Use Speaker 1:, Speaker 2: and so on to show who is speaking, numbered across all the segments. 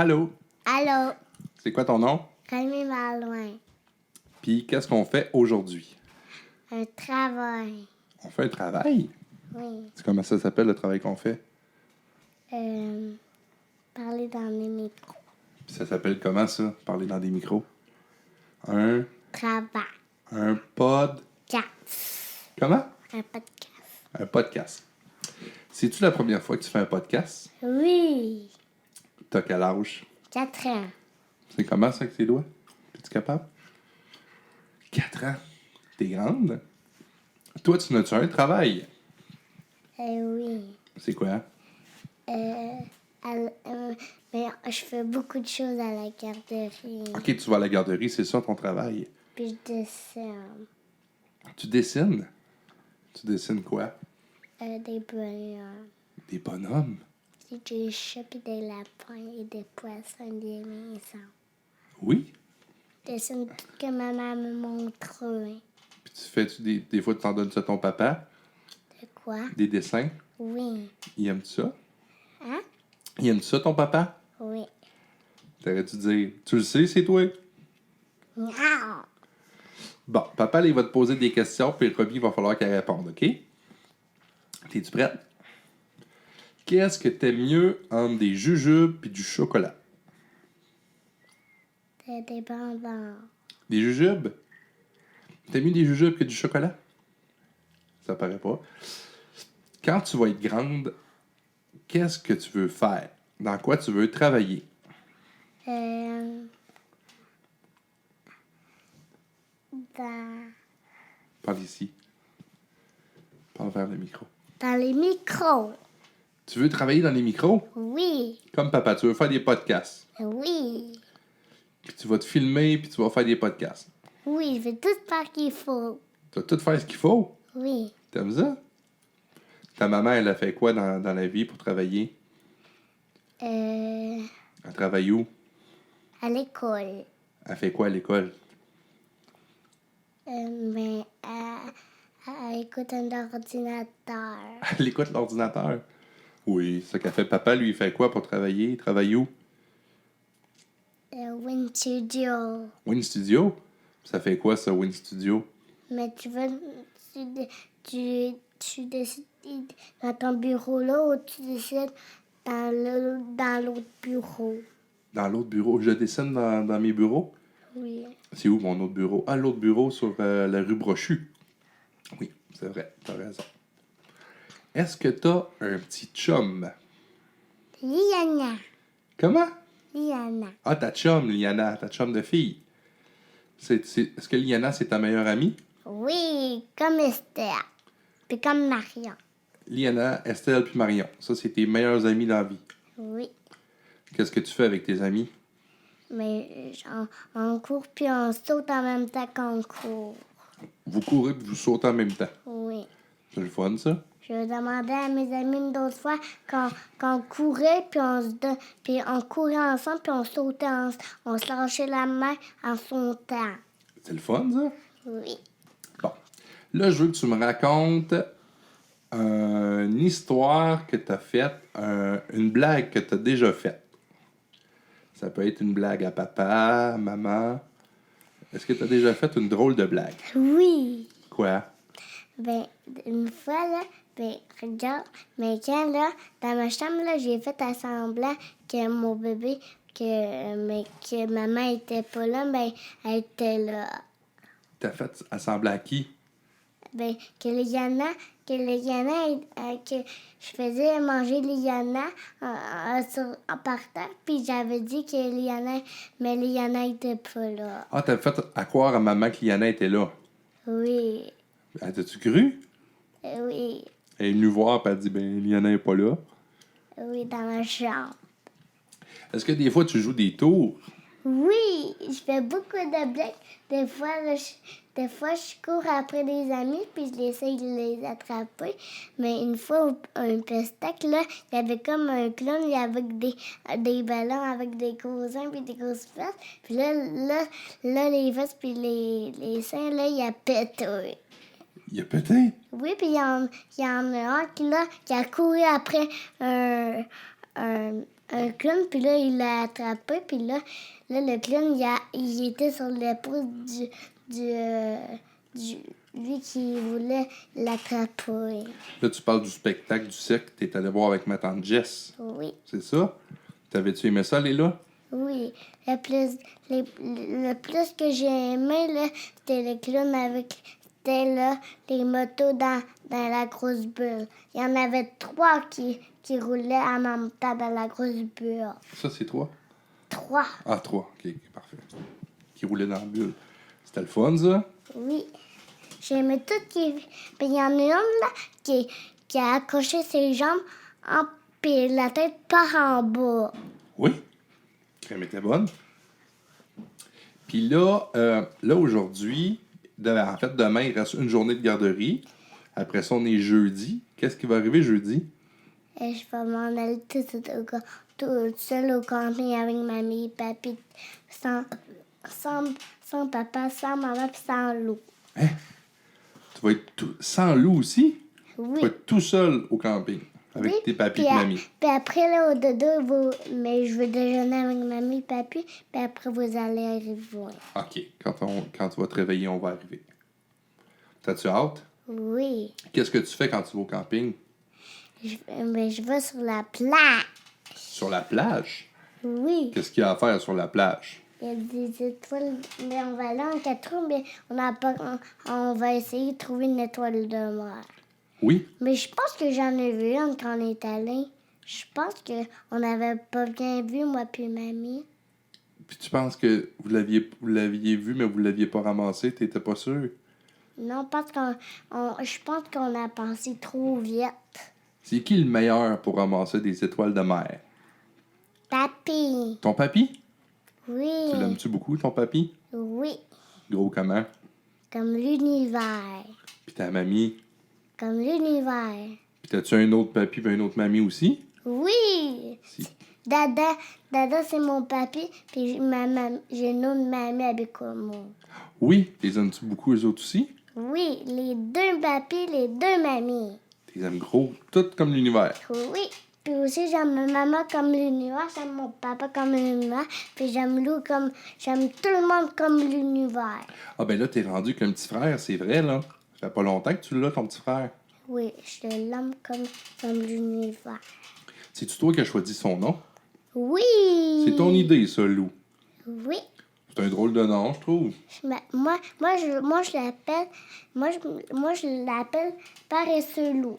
Speaker 1: Allô?
Speaker 2: Allô,
Speaker 1: C'est quoi ton nom?
Speaker 2: Rémi Malouin.
Speaker 1: Puis qu'est-ce qu'on fait aujourd'hui?
Speaker 2: Un travail.
Speaker 1: On fait un travail?
Speaker 2: Oui.
Speaker 1: C'est comment ça s'appelle le travail qu'on fait?
Speaker 2: Parler dans les micros.
Speaker 1: Puis ça s'appelle comment ça? Parler dans des micros? Un
Speaker 2: Travail.
Speaker 1: pod...
Speaker 2: Cast.
Speaker 1: Comment?
Speaker 2: Un podcast.
Speaker 1: Un podcast. C'est-tu la première fois que tu fais un podcast?
Speaker 2: Oui.
Speaker 1: T'as quel âge?
Speaker 2: 4 ans.
Speaker 1: C'est comment ça avec tes doigts? Es-tu capable? 4 ans. T'es grande? Toi, tu n'as-tu un travail?
Speaker 2: Oui.
Speaker 1: C'est quoi?
Speaker 2: Mais je fais beaucoup de choses à la garderie.
Speaker 1: OK, tu vas à la garderie, c'est ça ton travail.
Speaker 2: Puis je dessine.
Speaker 1: Tu dessines? Tu dessines quoi?
Speaker 2: Des bonhommes.
Speaker 1: Des bonhommes?
Speaker 2: Des chats, puis des lapins, et des poissons, des maisons.
Speaker 1: Oui?
Speaker 2: Je dessine tout ce que maman me montre.
Speaker 1: Puis tu fais-tu des fois, tu t'en donnes ça à ton papa?
Speaker 2: De quoi?
Speaker 1: Des dessins?
Speaker 2: Oui.
Speaker 1: Il aime ça?
Speaker 2: Hein?
Speaker 1: Il aime ça, ton papa?
Speaker 2: Oui.
Speaker 1: T'aurais-tu dire, tu le sais, c'est toi?
Speaker 2: Non.
Speaker 1: Bon, papa, là, il va te poser des questions, puis le Robbie, il va falloir qu'elle réponde, OK? T'es-tu prête? Qu'est-ce que t'aimes mieux entre des jujubes et du chocolat?
Speaker 2: C'est des bonbons.
Speaker 1: Des jujubes? T'aimes mieux des jujubes que du chocolat? Ça paraît pas. Quand tu vas être grande, qu'est-ce que tu veux faire? Dans quoi tu veux travailler? Parle ici. Parle vers le micro.
Speaker 2: Dans les micros.
Speaker 1: Tu veux travailler dans les micros?
Speaker 2: Oui.
Speaker 1: Comme papa, tu veux faire des podcasts.
Speaker 2: Oui.
Speaker 1: Puis tu vas te filmer, puis tu vas faire des podcasts.
Speaker 2: Oui, je vais tout faire qu'il faut.
Speaker 1: Tu vas tout faire ce qu'il faut.
Speaker 2: Oui.
Speaker 1: T'aimes ça? Ta maman, elle a fait quoi dans la vie pour travailler? Elle travaille où?
Speaker 2: À l'école.
Speaker 1: Elle fait quoi à l'école?
Speaker 2: Mais elle écoute un ordinateur.
Speaker 1: Elle écoute l'ordinateur. Oui, c'est ce qu'elle fait. Papa, lui, il fait quoi pour travailler? Il travaille où?
Speaker 2: Win Studio.
Speaker 1: Win Studio? Ça fait quoi, ça, Win Studio?
Speaker 2: Mais tu décides dans ton bureau là ou tu décides dans l'autre bureau?
Speaker 1: Dans l'autre bureau. Je dessine dans mes bureaux?
Speaker 2: Oui.
Speaker 1: C'est où mon autre bureau? Ah, l'autre bureau sur la rue Brochu. Oui, c'est vrai, t'as raison. Est-ce que t'as un petit chum?
Speaker 2: Liana.
Speaker 1: Comment?
Speaker 2: Liana.
Speaker 1: Ah, ta chum, Liana, ta chum de fille. Est-ce que Liana, c'est ta meilleure amie?
Speaker 2: Oui, comme Esther. Puis comme Marion.
Speaker 1: Liana, Estelle puis Marion. Ça, c'est tes meilleurs amis dans la vie.
Speaker 2: Oui.
Speaker 1: Qu'est-ce que tu fais avec tes amis?
Speaker 2: Mais on court puis on saute en même temps qu'on court.
Speaker 1: Vous courez et vous sautez en même temps.
Speaker 2: Oui.
Speaker 1: C'est le fun, ça?
Speaker 2: Je demandais à mes amis une autre fois qu'on courait puis puis on courait ensemble puis on sautait on se lâchait la main en sautant.
Speaker 1: C'est le fun, ça?
Speaker 2: Oui.
Speaker 1: Bon. Là, je veux que tu me racontes une histoire que tu as faite, une blague que tu as déjà faite. Ça peut être une blague à papa, à maman. Est-ce que tu as déjà fait une drôle de blague?
Speaker 2: Oui.
Speaker 1: Quoi?
Speaker 2: Ben, une fois, là, regarde, mais quand, là, dans ma chambre, là, j'ai fait à semblant que mon bébé, que maman était pas là, ben, elle était là.
Speaker 1: T'as fait assembler à qui?
Speaker 2: Ben, que Liana, que je faisais manger Liana par terre, puis j'avais dit que Liana était pas là.
Speaker 1: Ah, t'as fait à croire à maman que Liana était là.
Speaker 2: Oui,
Speaker 1: Ah, t'as-tu cru?
Speaker 2: oui,
Speaker 1: Elle est venue voir et elle dit, ben, Liana est pas là.
Speaker 2: oui, dans ma chambre.
Speaker 1: Est-ce que des fois, tu joues des tours?
Speaker 2: Oui, je fais beaucoup de blagues. Des fois, là, je cours après des amis puis je essaye de les attraper. Mais une fois, un pestacle, là, il y avait comme un clown avec des ballons, avec des cousins puis des grosses fesses. Puis là, les fesses puis les seins, là, il a pété.
Speaker 1: Il a pété?
Speaker 2: Oui, puis il y en a un qui a couru après un un clown, puis là, il l'a attrapé, puis là, le clown, il était sur l'épaule du lui qui voulait l'attraper.
Speaker 1: Là, tu parles du spectacle du cirque que tu es allé voir avec ma tante Jess.
Speaker 2: Oui,
Speaker 1: C'est ça? T'avais-tu aimé ça, Léla?
Speaker 2: oui. Le plus que j'ai aimé, là, c'était le clown c'était là, les motos dans la grosse bulle. Il y en avait 3 qui roulaient en même temps dans la grosse bulle.
Speaker 1: Ça, c'est 3?
Speaker 2: 3.
Speaker 1: Ah, 3. OK, parfait. Qui roulait dans la bulle. C'était le fun, ça?
Speaker 2: Oui. J'aimais tout qui. Puis il y en a une là qui a accroché ses jambes puis la tête par en bas.
Speaker 1: Oui. Crème était bonne. Puis là, aujourd'hui, en fait, demain, il reste une journée de garderie. Après ça, on est jeudi. Qu'est-ce qui va arriver jeudi?
Speaker 2: Et je vais m'en aller toute seule au camping avec mamie et papy, sans papa, sans maman puis sans loup.
Speaker 1: Hein? Tu vas être sans loup aussi?
Speaker 2: Oui.
Speaker 1: Tu vas être tout seul au camping avec
Speaker 2: Oui,
Speaker 1: tes papis
Speaker 2: puis
Speaker 1: et mamie.
Speaker 2: Puis après, là, au dodo, mais je veux déjeuner avec mamie et papy, puis après, vous allez arriver.
Speaker 1: OK. Quand tu vas te réveiller, on va arriver. T'as-tu hâte?
Speaker 2: Oui.
Speaker 1: Qu'est-ce que tu fais quand tu vas au camping?
Speaker 2: Je vais sur la plage.
Speaker 1: Sur la plage?
Speaker 2: Oui.
Speaker 1: Qu'est-ce qu'il y a à faire sur la plage?
Speaker 2: Il y a des étoiles, mais on va aller en 4 roues, mais on va essayer de trouver une étoile de mer.
Speaker 1: Oui?
Speaker 2: Mais je pense que j'en ai vu une quand on est allé. Je pense qu'on n'avait pas bien vu, moi puis mamie.
Speaker 1: Puis tu penses que vous l'aviez vu, mais vous l'aviez pas ramassé, t'étais pas sûr?
Speaker 2: Non, parce je pense qu'on a pensé trop vite.
Speaker 1: C'est qui le meilleur pour ramasser des étoiles de mer?
Speaker 2: Papy.
Speaker 1: Ton papy?
Speaker 2: Oui.
Speaker 1: Tu l'aimes-tu beaucoup, ton papy?
Speaker 2: Oui.
Speaker 1: Gros comment?
Speaker 2: Comme l'univers.
Speaker 1: Puis ta mamie?
Speaker 2: Comme l'univers.
Speaker 1: Puis t'as-tu un autre papy et une autre mamie aussi?
Speaker 2: Oui.
Speaker 1: Si.
Speaker 2: Dada, c'est mon papy, puis j'ai une autre mamie avec moi.
Speaker 1: Oui? Les aimes-tu beaucoup, eux autres aussi?
Speaker 2: Oui, les 2 papys, les 2 mamies.
Speaker 1: Tu les aimes gros, toutes comme l'univers.
Speaker 2: Oui. Puis aussi, j'aime ma maman comme l'univers, j'aime mon papa comme l'univers, puis j'aime tout le monde comme l'univers.
Speaker 1: Ah ben là, t'es rendu qu'un petit frère, c'est vrai, là. Ça fait pas longtemps que tu l'as, ton petit frère.
Speaker 2: Oui, je l'aime comme l'univers.
Speaker 1: C'est-tu toi qui as choisi son nom?
Speaker 2: Oui!
Speaker 1: C'est ton idée, ça, Lou.
Speaker 2: Oui.
Speaker 1: C'est un drôle de nom, je trouve.
Speaker 2: Moi, je l'appelle Paresseux Loup.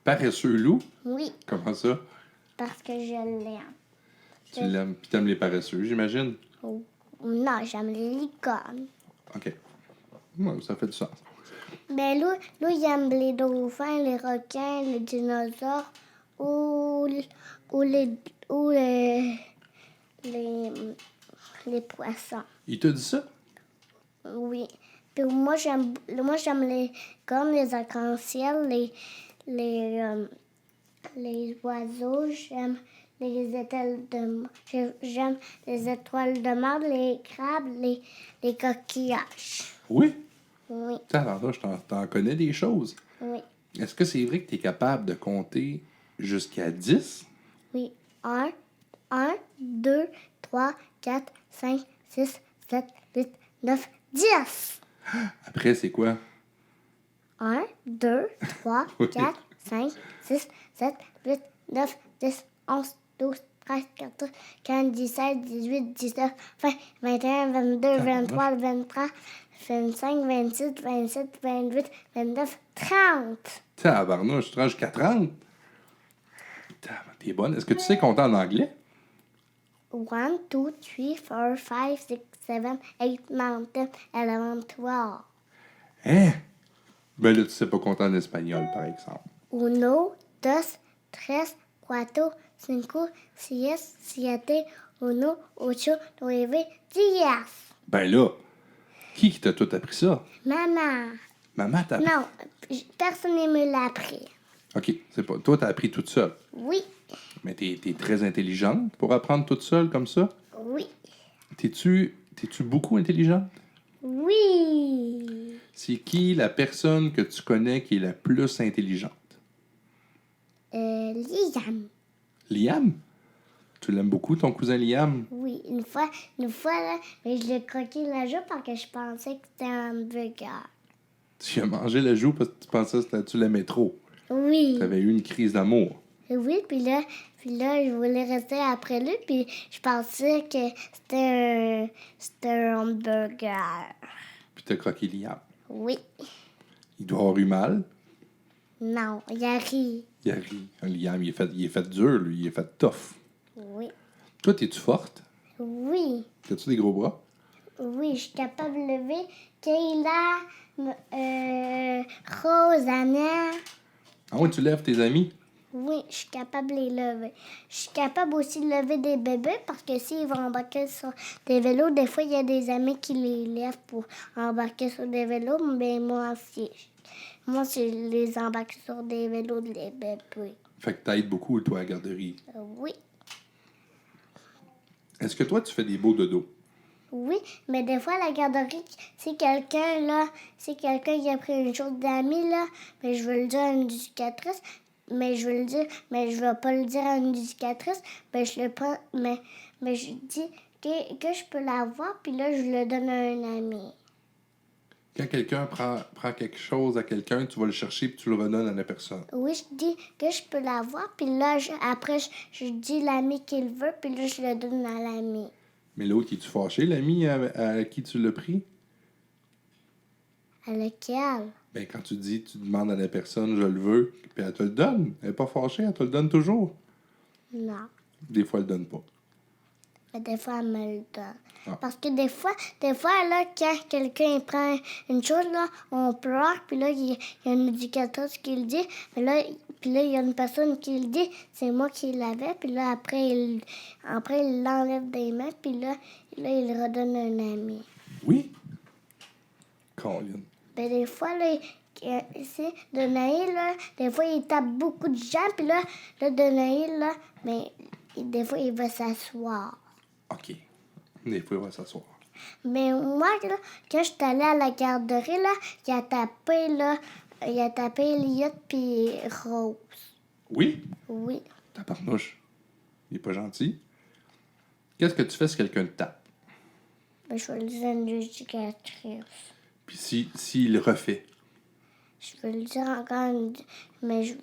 Speaker 1: Paresseux Lou?
Speaker 2: Oui,
Speaker 1: Comment ça?
Speaker 2: parce que je l'aime.
Speaker 1: Tu l'aimes, puis t'aimes les paresseux, j'imagine?
Speaker 2: Oh. Non, j'aime les licornes.
Speaker 1: OK. Ouais, ça fait du sens.
Speaker 2: Mais Lou, il aime les dauphins, les requins, les dinosaures ou les poissons.
Speaker 1: Il t'a dit ça?
Speaker 2: Oui. Puis moi, j'aime comme les arcs-en-ciel, les oiseaux, j'aime j'aime les étoiles de mer, les crabes, les coquillages.
Speaker 1: Oui?
Speaker 2: Oui,
Speaker 1: Alors là, t'en connais des choses.
Speaker 2: oui,
Speaker 1: Est-ce que c'est vrai que tu es capable de compter jusqu'à 10?
Speaker 2: oui. 1, 2, 3, 4, 5, 6, 7, 8, 9, 10.
Speaker 1: Après, c'est quoi?
Speaker 2: 1, 2, 3, 4, 5, 6, 7, 8, 9, 10, 11, 12, 13, 14, 15, 17, 18, 19, 20, 21, 22, 23, 23, 25, 26, 27, 28, 29, 30.
Speaker 1: Tabarnouche, tu te rends jusqu'à 30? T'es bonne. Est-ce que tu sais compter en anglais?
Speaker 2: 1, 2, 3, 4, 5, 6, 7, 8, 9, 10, 11, 12.
Speaker 1: Hein? Ben là, tu sais pas compter en espagnol, par exemple.
Speaker 2: 1, 2, 3, 4, 5, 6, 7, 1, 8, 9, 10.
Speaker 1: Ben là, qui t'a tout appris ça?
Speaker 2: Maman.
Speaker 1: Maman t'a appris?
Speaker 2: Non, personne ne me l'a appris.
Speaker 1: OK, c'est pas... Toi, t'as appris toute seule.
Speaker 2: Oui,
Speaker 1: Mais t'es très intelligente pour apprendre toute seule comme ça?
Speaker 2: oui,
Speaker 1: T'es-tu beaucoup intelligente?
Speaker 2: oui.
Speaker 1: C'est qui la personne que tu connais qui est la plus intelligente?
Speaker 2: Liam.
Speaker 1: Liam? Tu l'aimes beaucoup, ton cousin Liam?
Speaker 2: Oui, une fois là, mais je l'ai croqué la joue parce que je pensais que c'était un hamburger.
Speaker 1: Tu as mangé le joue parce que tu pensais que tu l'aimais trop.
Speaker 2: Oui.
Speaker 1: Tu avais eu une crise d'amour.
Speaker 2: Oui, puis là, je voulais rester après lui, puis je pensais que c'était un hamburger.
Speaker 1: Puis tu as croqué Liam.
Speaker 2: Oui.
Speaker 1: Il doit avoir eu mal.
Speaker 2: Non, il a ri.
Speaker 1: Il a ri. Liam, il est fait dur, lui. Il est fait tough.
Speaker 2: Oui.
Speaker 1: Toi, es-tu forte?
Speaker 2: Oui.
Speaker 1: As-tu des gros bras?
Speaker 2: Oui, je suis capable de lever. Kayla, Rose, Anna.
Speaker 1: Ah oui, tu lèves tes amis?
Speaker 2: Oui, je suis capable de les lever. Je suis capable aussi de lever des bébés parce que s'ils vont embarquer sur des vélos, des fois, il y a des amis qui les lèvent pour embarquer sur des vélos, mais moi aussi. Moi, je les embarque sur des vélos des bébés.
Speaker 1: Fait que t'aides beaucoup, toi, à la garderie.
Speaker 2: Oui.
Speaker 1: Est-ce que toi, tu fais des beaux dodos?
Speaker 2: Oui, mais des fois, à la garderie, si quelqu'un qui a pris une chose d'amis, là, mais je veux le dire à une éducatrice, mais je veux pas le dire à une éducatrice, mais je le prends, mais je dis que je peux l'avoir, puis là, je le donne à un ami.
Speaker 1: Quand quelqu'un prend quelque chose à quelqu'un, tu vas le chercher puis tu le redonnes à la personne.
Speaker 2: Oui, je dis que je peux l'avoir, puis là, après, je dis l'ami qu'il veut, puis là, je le donne à l'ami.
Speaker 1: Mais l'autre, es-tu fâché, l'ami à qui tu l'as pris?
Speaker 2: À lequel?
Speaker 1: Ben, quand tu demandes à la personne, je le veux, puis elle te le donne. Elle n'est pas fâchée, elle te le donne toujours.
Speaker 2: Non.
Speaker 1: Des fois, elle le donne pas.
Speaker 2: Mais des fois, elle me le donne.
Speaker 1: Ah.
Speaker 2: Parce que des fois, là, quand quelqu'un prend une chose, là, on pleure, puis là, il y a une éducatrice qui le dit, puis là, il y a une personne qui le dit, c'est moi qui l'avais, puis là, après, il l'enlève des mains, puis là, il le redonne à un ami.
Speaker 1: Oui? Colin.
Speaker 2: Ben, des fois, là, c'est Donaï, là, des fois, il tape beaucoup de gens, puis là, Donaï, là, mais des fois, il va s'asseoir.
Speaker 1: OK. Des fois, il va s'asseoir.
Speaker 2: Mais moi, là, quand je suis allée à la garderie, là, il a tapé Elliot puis Rose.
Speaker 1: Oui?
Speaker 2: Oui.
Speaker 1: Tabarnouche. Il est pas gentil. Qu'est-ce que tu fais si quelqu'un te tape?
Speaker 2: Ben, je vais le dire à une éducatrice.
Speaker 1: Puis s'il le refait?
Speaker 2: Je vais le dire encore, mais je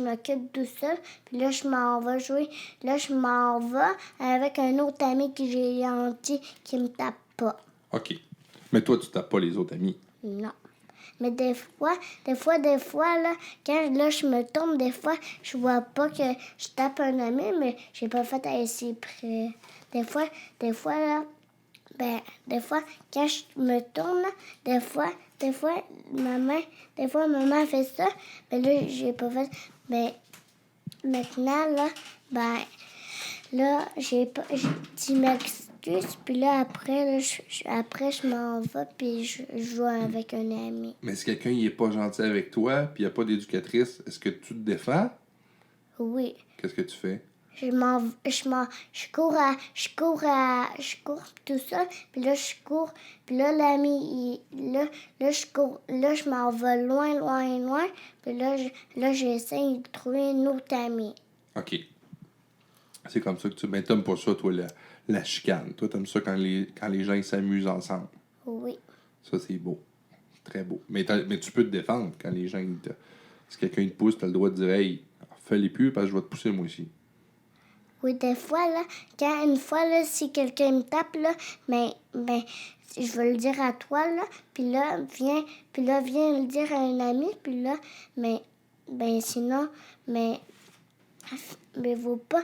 Speaker 2: m'occupe tout seul. Puis là, je m'en vais jouer. Là, je m'en vais avec un autre ami que j'ai gentil qui me tape pas.
Speaker 1: OK. Mais toi, tu tapes pas les autres amis.
Speaker 2: Non. Mais des fois, là, quand là, je me tourne, des fois, je vois pas que je tape un ami, mais j'ai pas fait assez près. Des fois, là, des fois, quand je me tourne, là, des fois, maman fait ça, mais là, j'ai pas fait. Mais maintenant, là, là, j'ai pas, tu m'excuses, puis là, après, là, je m'en vais, puis je joue avec un ami.
Speaker 1: Mais si quelqu'un n'est pas gentil avec toi, puis il n'y a pas d'éducatrice, est-ce que tu te défends?
Speaker 2: Oui.
Speaker 1: Qu'est-ce que tu fais?
Speaker 2: Je cours tout seul, puis là, je cours, puis là, l'ami, là, je cours, là, je m'en vais loin, loin, loin, puis là, j'essaie de trouver un autre ami.
Speaker 1: OK. C'est comme ça que tu... Ben, t'aimes pas ça, toi, la chicane. Toi, t'aimes ça quand les gens ils s'amusent ensemble.
Speaker 2: Oui.
Speaker 1: Ça, c'est beau. Très beau. Mais tu peux te défendre quand les gens... Si quelqu'un te pousse, t'as le droit de dire « Hey, fais-les plus parce que je vais te pousser, moi aussi. »
Speaker 2: Oui, des fois, là, une fois, là, si quelqu'un me tape, là, je vais le dire à toi, là, puis là, viens le dire à un ami, puis là, sinon, vaut pas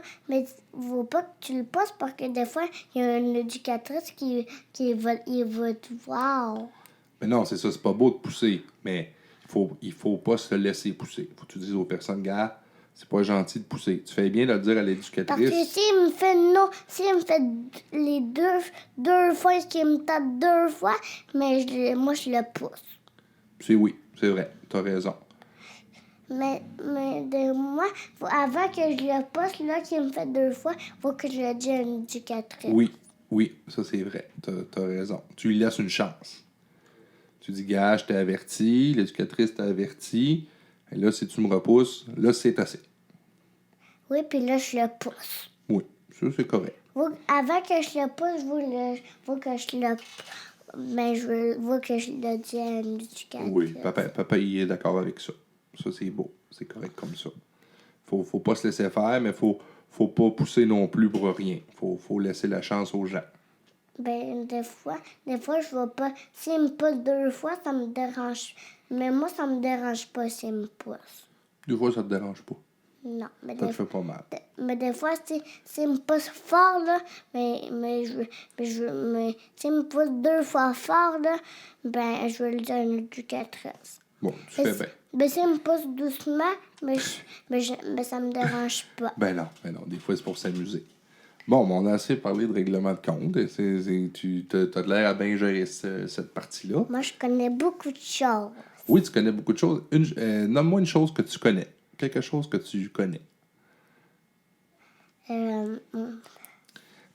Speaker 2: que tu le passes parce que des fois, il y a une éducatrice qui va te voir.
Speaker 1: Mais non, c'est ça, c'est pas beau de pousser, mais il faut pas se laisser pousser. Faut que tu dises aux personnes, gars, c'est pas gentil de pousser. Tu fais bien de le dire à
Speaker 2: Parce
Speaker 1: l'éducatrice.
Speaker 2: que s'il me fait les deux fois qu'il me tape deux fois, mais moi je le pousse.
Speaker 1: Oui, c'est vrai, t'as raison.
Speaker 2: Mais moi, avant que je le pousse, là, qu'il me fait deux fois, faut que je le dise à une éducatrice.
Speaker 1: Oui, ça c'est vrai, t'as raison. Tu lui laisses une chance. Tu dis, gars, je t'ai averti, l'éducatrice t'a averti, et là, si tu me repousses, là, c'est assez.
Speaker 2: Oui, puis là, je le pousse.
Speaker 1: Oui, ça, c'est correct.
Speaker 2: Avant que je le pousse, faut que je le... Ben, faut que je le dise à une éducatrice.
Speaker 1: Oui, papa, il est d'accord avec ça. Ça, c'est beau. C'est correct comme ça. Faut pas se laisser faire, mais faut pas pousser non plus pour rien. Faut laisser la chance aux gens.
Speaker 2: Ben, des fois, je vois pas. S'il me pousse 2 fois, ça me dérange. Mais moi, ça me dérange pas s'il me pousse.
Speaker 1: 2 fois, ça te dérange pas.
Speaker 2: Non, mais
Speaker 1: Ça te fait pas mal.
Speaker 2: mais des fois, s'il me pousse fort, là, mais s'il me pousse 2 fois fort, là, ben, je vais le dire à une éducatrice.
Speaker 1: Bon, tu fais bien.
Speaker 2: Mais s'il me pousse doucement, mais ça me dérange pas.
Speaker 1: Ben non. Des fois, c'est pour s'amuser. Bon, mais on a assez parlé de règlement de compte. Tu as l'air à bien gérer cette partie-là.
Speaker 2: Moi, je connais beaucoup de choses.
Speaker 1: Oui, tu connais beaucoup de choses. Nomme-moi une chose que tu connais. Quelque chose que tu connais.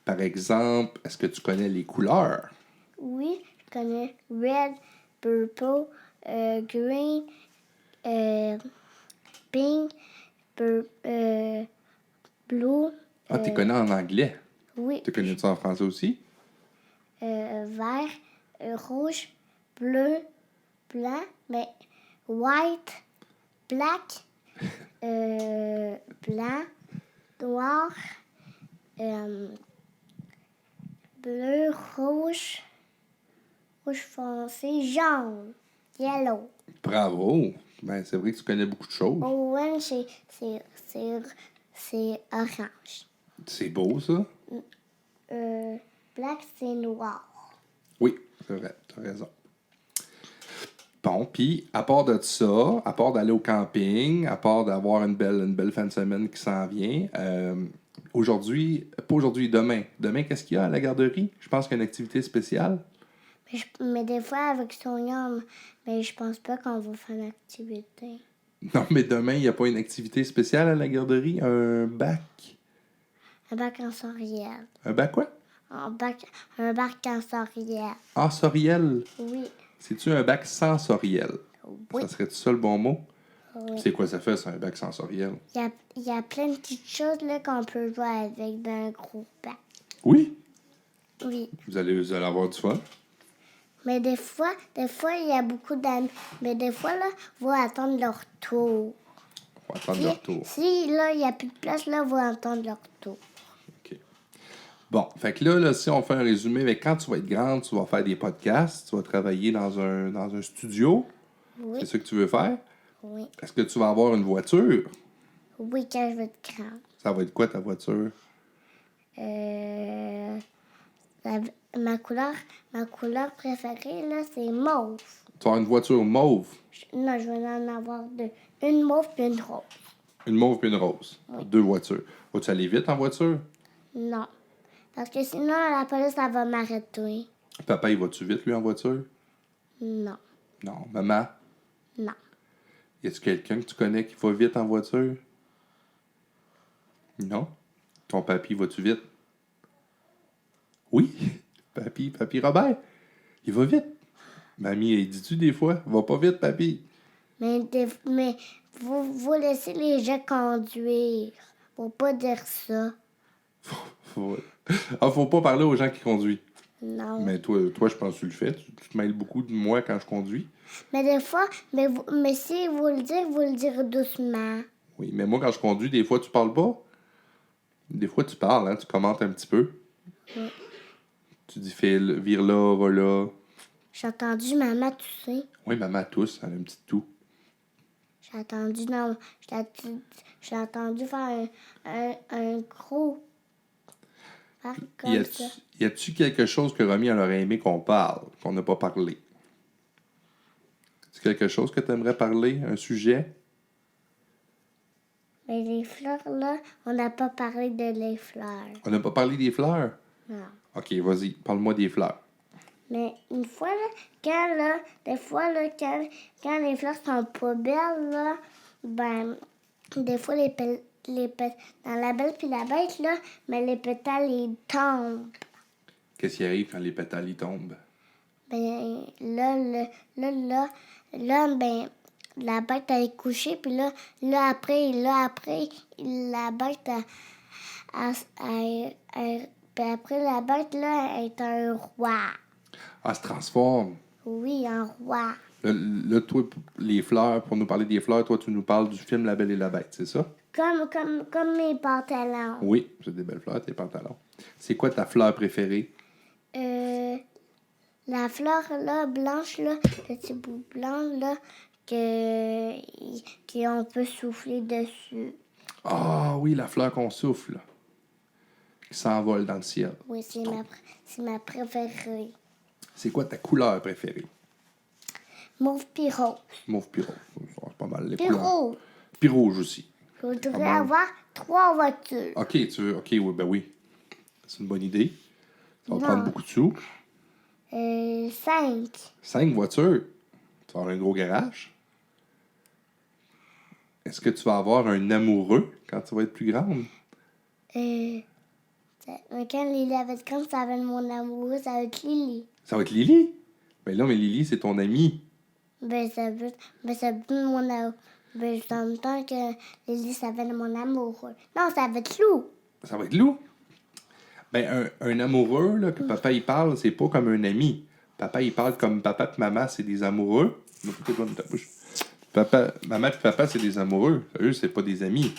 Speaker 1: Par exemple, est-ce que tu connais les couleurs?
Speaker 2: Oui, je connais red, purple, green, pink, blue.
Speaker 1: Ah, tu connais en anglais.
Speaker 2: Oui,
Speaker 1: Tu connais ça en français aussi?
Speaker 2: vert, rouge, bleu, blanc, mais white, black, blanc, noir, bleu, rouge, rouge foncé, jaune, yellow.
Speaker 1: Bravo! Ben, c'est vrai que tu connais beaucoup de choses.
Speaker 2: Orange, c'est orange.
Speaker 1: C'est beau, ça?
Speaker 2: Black, c'est noir.
Speaker 1: Oui, c'est vrai. Tu as raison. Bon, puis, à part de ça, à part d'aller au camping, à part d'avoir une belle fin de semaine qui s'en vient, aujourd'hui, pas aujourd'hui, demain. Demain, qu'est-ce qu'il y a à la garderie? Je pense qu'il y a une activité spéciale.
Speaker 2: Mais des fois, avec Sonia, mais je pense pas qu'on va faire une activité.
Speaker 1: Non, mais demain, il n'y a pas une activité spéciale à la garderie? Un bac?
Speaker 2: Un bac sensoriel.
Speaker 1: Un bac quoi?
Speaker 2: Un bac sensoriel.
Speaker 1: Ah, sensoriel.
Speaker 2: Oui.
Speaker 1: C'est-tu un bac sensoriel?
Speaker 2: Oui.
Speaker 1: Ça serait-tu ça le bon mot?
Speaker 2: Oui.
Speaker 1: C'est quoi ça fait, c'est un bac sensoriel?
Speaker 2: Il y a plein de petites choses là, qu'on peut jouer avec dans un gros bac.
Speaker 1: Oui?
Speaker 2: Oui.
Speaker 1: Vous allez avoir du fun?
Speaker 2: Mais des fois, il y a beaucoup d'amis. Mais des fois, là, ils vont attendre leur tour.
Speaker 1: On va attendre leur tour.
Speaker 2: Si, là, il n'y a plus de place, là, ils vont attendre leur tour.
Speaker 1: OK. Bon, fait que là, si on fait un résumé, mais quand tu vas être grande, tu vas faire des podcasts, tu vas travailler dans un studio.
Speaker 2: Oui.
Speaker 1: C'est ça que tu veux faire?
Speaker 2: Oui.
Speaker 1: Est-ce que tu vas avoir une voiture?
Speaker 2: Oui, quand je vais être grande.
Speaker 1: Ça va être quoi ta voiture?
Speaker 2: Ma couleur préférée, là, c'est mauve.
Speaker 1: Tu vas avoir une voiture mauve.
Speaker 2: Non, je vais en avoir 2. Une mauve et une rose.
Speaker 1: Une mauve et une rose.
Speaker 2: Oui.
Speaker 1: 2 voitures. Vas-tu aller vite en voiture?
Speaker 2: Non. Parce que sinon, la police, elle va m'arrêter.
Speaker 1: Papa, il va-tu vite, lui, en voiture?
Speaker 2: Non.
Speaker 1: Non. Maman?
Speaker 2: Non.
Speaker 1: Y a-tu quelqu'un que tu connais qui va vite en voiture? Non? Ton papy, va-tu vite? Oui? Papy Robert? Il va vite. Mamie, elle dit-tu des fois? Va pas vite, papy.
Speaker 2: Mais vous laissez les gens conduire. Faut pas dire ça.
Speaker 1: Faut pas parler aux gens qui conduisent.
Speaker 2: Non.
Speaker 1: Mais toi, je pense que tu le fais. Tu te mêles beaucoup de moi quand je conduis.
Speaker 2: Mais des fois, mais si vous le direz doucement.
Speaker 1: Oui, mais moi, quand je conduis, des fois, tu parles pas. Des fois, tu parles, hein, tu commentes un petit peu.
Speaker 2: Oui.
Speaker 1: Tu dis, vire là, va là.
Speaker 2: J'ai entendu maman tousser.
Speaker 1: Oui, maman tousse, elle a un petit tout.
Speaker 2: J'ai entendu faire un gros...
Speaker 1: Y a-tu quelque chose que Romy elle aurait aimé qu'on parle, qu'on n'a pas parlé? C'est quelque chose que tu aimerais parler, un sujet?
Speaker 2: Mais les fleurs, là, on n'a pas parlé de les fleurs.
Speaker 1: On n'a pas parlé des fleurs?
Speaker 2: Non.
Speaker 1: OK, vas-y, parle-moi des fleurs.
Speaker 2: Mais une fois, là, des fois, là, quand les fleurs sont pas belles, là, ben, des fois, dans la belle puis la bête, là, mais les pétales, ils tombent.
Speaker 1: Qu'est-ce qui arrive quand les pétales ils tombent?
Speaker 2: Ben, ben, la bête elle est couchée, puis là après, la bête, puis après la bête, là, elle est un roi.
Speaker 1: Ah, elle se transforme.
Speaker 2: Oui, un roi.
Speaker 1: Là, toi, les fleurs, pour nous parler des fleurs, toi, tu nous parles du film La Belle et la Bête, c'est ça?
Speaker 2: Comme mes pantalons.
Speaker 1: Oui, c'est des belles fleurs, tes pantalons. C'est quoi ta fleur préférée?
Speaker 2: La fleur, là, blanche, là, le petit bout blanc, là, qu'on peut souffler dessus.
Speaker 1: Ah oui, la fleur qu'on souffle, qui s'envole dans le ciel.
Speaker 2: Oui, c'est ma préférée.
Speaker 1: C'est quoi ta couleur préférée?
Speaker 2: Mauve puis rose.
Speaker 1: Mauve puis rose. C'est pas mal les
Speaker 2: Puis
Speaker 1: couleurs.
Speaker 2: rose.
Speaker 1: Puis rouge aussi.
Speaker 2: Je voudrais
Speaker 1: mal.
Speaker 2: avoir 3 voitures.
Speaker 1: OK, oui, ben oui. C'est une bonne idée. Ça va
Speaker 2: Non.
Speaker 1: prendre beaucoup de sous.
Speaker 2: 5.
Speaker 1: 5 voitures. Tu vas avoir un gros garage. Est-ce que tu vas avoir un amoureux quand tu vas être plus grande?
Speaker 2: Quand Lily va être grande, ça va être mon amoureux, ça va être Lily.
Speaker 1: Ça va être Lily? Ben là, mais Lily, c'est ton amie.
Speaker 2: Ça va être mon amoureux. En même temps que Lily, ça va être mon amoureux. Non, ça va être Lou.
Speaker 1: Ça va être Lou. Ben, un amoureux, là, que papa, il parle, c'est pas comme un ami. Papa, il parle comme papa et maman, c'est des amoureux. Maman et papa, c'est des amoureux. Eux, c'est pas des amis.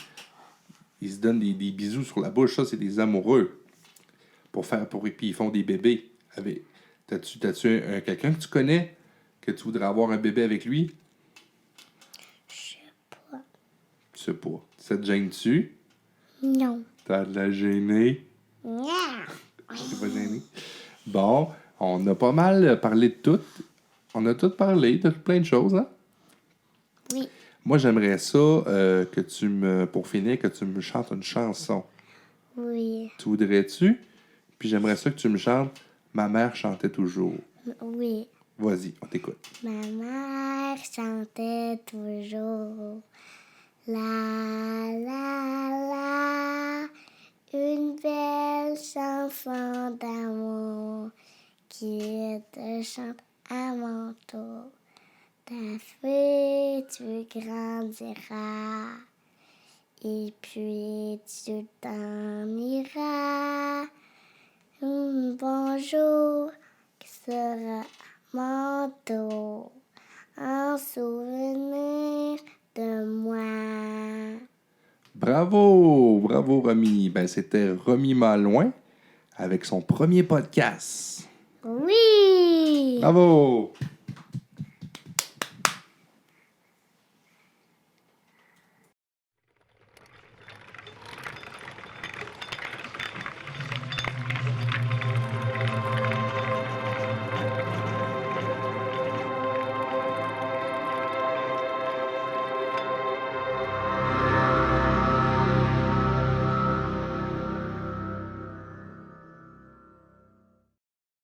Speaker 1: Ils se donnent des bisous sur la bouche. Ça, c'est des amoureux. Puis ils font des bébés. T'as-tu quelqu'un que tu connais que tu voudrais avoir un bébé avec lui?
Speaker 2: Je sais pas.
Speaker 1: Tu sais pas. Ça te gêne-tu?
Speaker 2: Non.
Speaker 1: T'as de la gênée?
Speaker 2: Non.
Speaker 1: T'es pas gêné? Bon, on a pas mal parlé de tout. On a tout parlé de plein de choses, hein?
Speaker 2: Oui.
Speaker 1: Moi, j'aimerais ça pour finir, que tu me chantes une chanson.
Speaker 2: Oui.
Speaker 1: Tu voudrais-tu? Puis j'aimerais ça que tu me chantes « Ma mère chantait toujours
Speaker 2: Oui. ».
Speaker 1: Vas-y, on t'écoute.
Speaker 2: Ma mère chantait toujours la la la, une belle chanson d'amour qui te chante à mon tour. Ta fille, tu grandiras et puis tu t'en iras. Bonjour, qui sera mon tour, un souvenir de moi.
Speaker 1: Bravo! Bravo, Romy. Ben, c'était Romy Malouin avec son premier podcast.
Speaker 2: Oui!
Speaker 1: Bravo!